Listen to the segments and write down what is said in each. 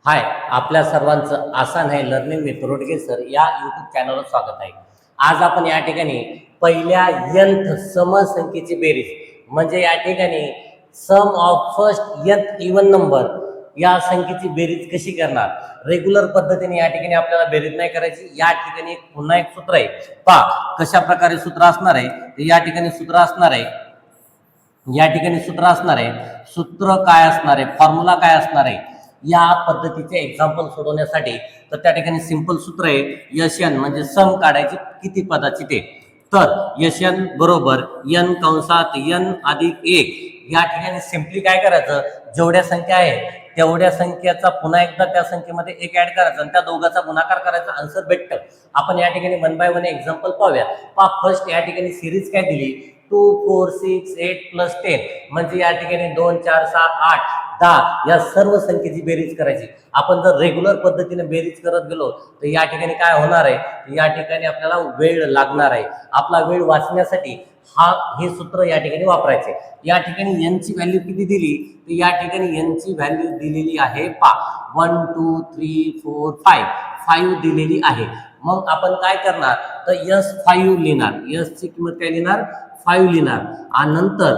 हाय, आपल्या सर्वांचं आसान आहे लर्निंग विथ रोडगे सर या यूट्यूब चॅनलवर स्वागत आहे. आज आपण या ठिकाणी पहिल्या nth समसंख्येची बेरीज म्हणजे या ठिकाणी sum of first nth even number या संख्येची बेरीज कशी करणार. रेग्युलर पद्धतीने या ठिकाणी आपल्याला बेरीज नाही करायची. या ठिकाणी पुन्हा एक सूत्र आहे, पहा कशा प्रकारे सूत्र असणार आहे. या ठिकाणी सूत्र असणार आहे, सूत्र काय असणार आहे, फॉर्म्युला काय असणार आहे. या पद्धतीचे एक्झाम्पल सोडवण्यासाठी तर त्या ठिकाणी सिंपल सूत्र आहे यश एन म्हणजे सम काढायची किती पदाची ते. तर यश एन बरोबर n कंसात n अधिक 1. या ठिकाणी सिंपली काय करायचं, जेवढ्या संख्या आहे तेवढ्या संख्येचा पुन्हा एकदा त्या संख्येमध्ये एक ऍड करायचा आणि त्या दोघांचा गुणाकार करायचा, आन्सर भेटतं. आपण या ठिकाणी 1 बाय 1 एक्झाम्पल पाहूया. फर्स्ट या ठिकाणी सिरीज काय दिली, 2 4 6 8 प्लस 10 म्हणजे या ठिकाणी 2 4 6 8 10 या सर्व संख्येची बेरीज करायची. आपण जर रेग्युलर पद्धतीने बेरीज करत गेलो तर या ठिकाणी काय होणार आहे, या ठिकाणी आपल्याला वेळ लागणार आहे. आपला वेळ वाचण्यासाठी हे सूत्र या ठिकाणी वापरायचे. या ठिकाणी n ची व्हॅल्यू किती दिली, तर या ठिकाणी n ची व्हॅल्यू दिलेली आहे 1 2 3 4 5 दिलेली आहे. मग आपण काय करणार, तर S5 लिहिणार. S ची किंमत काय लिहिणार, 5 लिहिणार आणि नंतर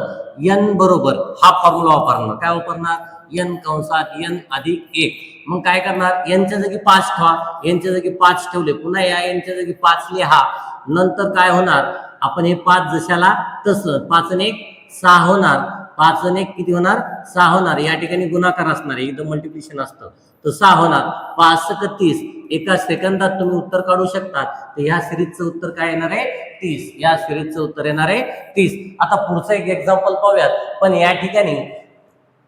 n बरोबर हा फॉर्म्युला वापरणार. काय वापरणार, n कंसात n अधिक 1. मग काय करणार, n च्या जागी 5 ठेवा. n च्या जागी 5 ठेवले, पुन्हा या n च्या जागी 5 लिहा. नंतर काय होणार, आपण हे 5 जशाला तसं 5 आणि 1 6 होणार. 5 आणि 1 किती होणार, 6 होणार. या ठिकाणी गुणाकार असणार आहे, एकदम मल्टिप्लिकेशन असतं तर 6 होणार. 5 × 30 एका सेकंदात तुम्ही उत्तर काढू शकता. तर ह्या सिरीजचं उत्तर काय येणार आहे, 30. या सिरीजचं उत्तर येणार आहे 30. आता पुढचं एक एक्झाम्पल पाहूयात. पण या ठिकाणी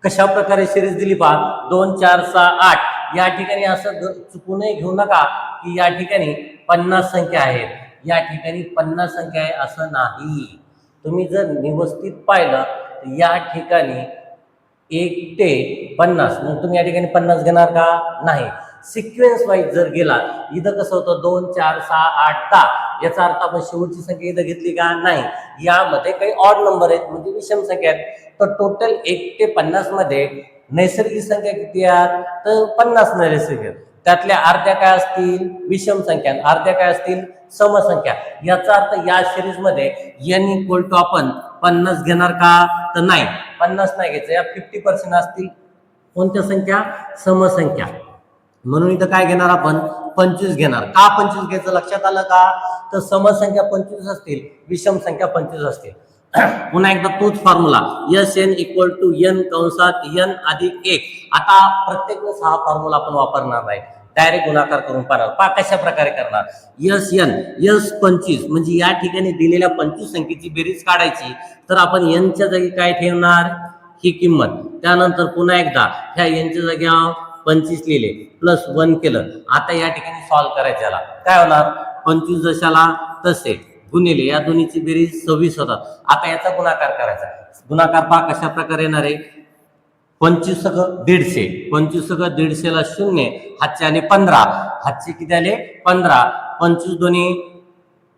कशा प्रकारे सिरीज दिली पहा, 2 4 6 8. या ठिकाणी असं चुकूनही घेऊ नका की या ठिकाणी 50 संख्या आहेत. या ठिकाणी 50 संख्या आहे असं नाही. तुम्ही जर व्यवस्थित पाहिलं तर या ठिकाणी 1 ते 50, मग तुम्ही या ठिकाणी 50 घेणार का, नाही. सिक्वेन्स वाईज जर गेला, इथं कसं होतं 2 4 6 8 10. याचा अर्थ आपण शेवटची संख्या इथं घेतली का, नाही. यामध्ये काही ऑड नंबर आहेत म्हणजे विषम संख्या आहेत. तर टोटल 1 ते 50 मध्ये नैसर्गिक संख्या किती आहेत, तर 50 नैसर्गिक. त्यातल्या अर्ध्या काय असतील, विषम संख्या, अर्ध्या काय असतील, समसंख्या. याचा अर्थ या सिरीज मध्ये n = आपण 50 घेणार का, तर नाही, 50 नाही घ्यायचं. या 50% असतील कोणत्या संख्या, समसंख्या. म्हणून इथं काय घेणार, आपण 25 घेणार. का 25 घ्यायचं लक्षात आलं का, तर समसंख्या 25 असतील, विषम संख्या 25 असतील. पुन्हा एकदा तोच फॉर्म्युला Sn = n कंसात n अधिक 1. आता प्रत्येक वेळेस हा फॉर्म्युला आपण वापरणार नाही, डायरेक्ट गुणाकार करून पाहणार. कशा प्रकारे करणार, S25 म्हणजे या ठिकाणी दिलेल्या 25 संख्येची बेरीज काढायची. तर आपण n च्या जागी काय ठेवणार, ही किंमत. त्यानंतर पुन्हा एकदा ह्या n च्या जागी 25 लिहिले प्लस 1 केलं. आता या ठिकाणी सॉल्व्ह करायचं, याला काय होणार, 25 जशाला तसे गुणिले या दोन्हीची बेरीज 26 होतात. आता याचा गुणाकार करायचा. गुणाकार पहा कशा प्रकारे येणार आहे, 25 × 150. 25 × 150 ला 0, हातचे आले 15, हातचे किती आले 15. 25 दोन्ही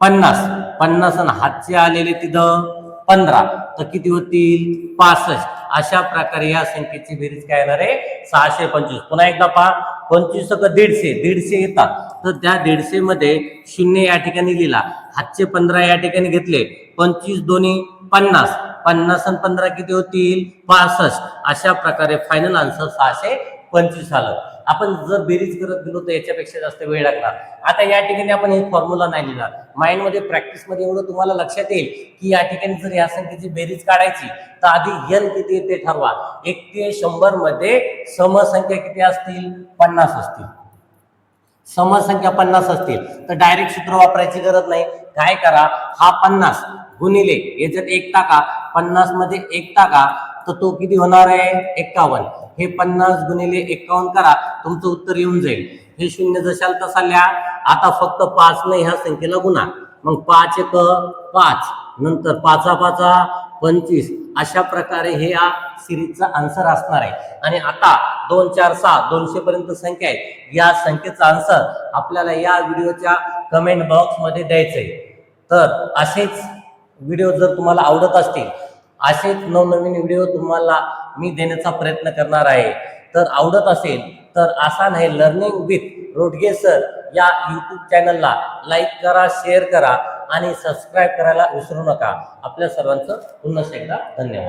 50, 50 आणि हातचे आलेले तिथं 15, तर किती होतील 65. अशा प्रकारे या संख्येची बेरीज काय येणार आहे, 625. पुन्हा एकदा पहा, 25 × 150 येतात. तर त्या 150 मध्ये 0 या ठिकाणी लिहिला, हातचे 15 या ठिकाणी घेतले. 25 दोन्ही 50, 50 आणि 15 किती होतील 65. अशा प्रकारे फायनल आन्सर 625 आलं. आपण जर बेरीज करत गेलो तर याच्यापेक्षा जास्त वेळ लागणार. आता या ठिकाणी आपण हे फॉर्म्युला नाही लिहिणार. माइंडमध्ये प्रॅक्टिसमध्ये एवढं तुम्हाला लक्षात येईल की या ठिकाणी जर या संख्येची बेरीज काढायची तर आधी n किती ते ठरवा. 1 ते 100 मध्ये समसंख्या किती असतील, 50 असतील. समसंख्या 50 असतील तर डायरेक्ट सूत्र वापरायची गरज नाही. काय करा, हा 50 गुणिले याच्यात 1 टाका, 50 मध्ये 1 टाका तर तो किती होणार आहे 51. हे 50 गुणिले 51 करा, तुमचं उत्तर येऊन जाईल. हे 0 जशाला तसा लिहा. आता फक्त 5 ने ह्या संख्येला गुणा. मग 5 × 1 5, नंतर 5 × 5 25. अशा प्रकारे हे या सिरीजचा आन्सर असणार आहे. आणि आता 2 4 6 200 पर्यंत संख्या आहे. या संख्येचा आन्सर आपल्याला या व्हिडिओच्या कमेंट बॉक्स मध्ये द्यायचं आहे. तर असेच व्हिडिओ जर तुम्हाला आवडत असतील, असेच नवनवीन व्हिडिओ तुम्हाला मी देण्याचा प्रयत्न करणार आहे. तर आवडत असेल तर आसान आहे लर्निंग विथ रोडगे सर या यूट्यूब चॅनलला लाईक करा, शेअर करा आणि सबस्क्राईब करायला विसरू नका. आपल्या सर्वांचं पुन्हा एकदा धन्यवाद.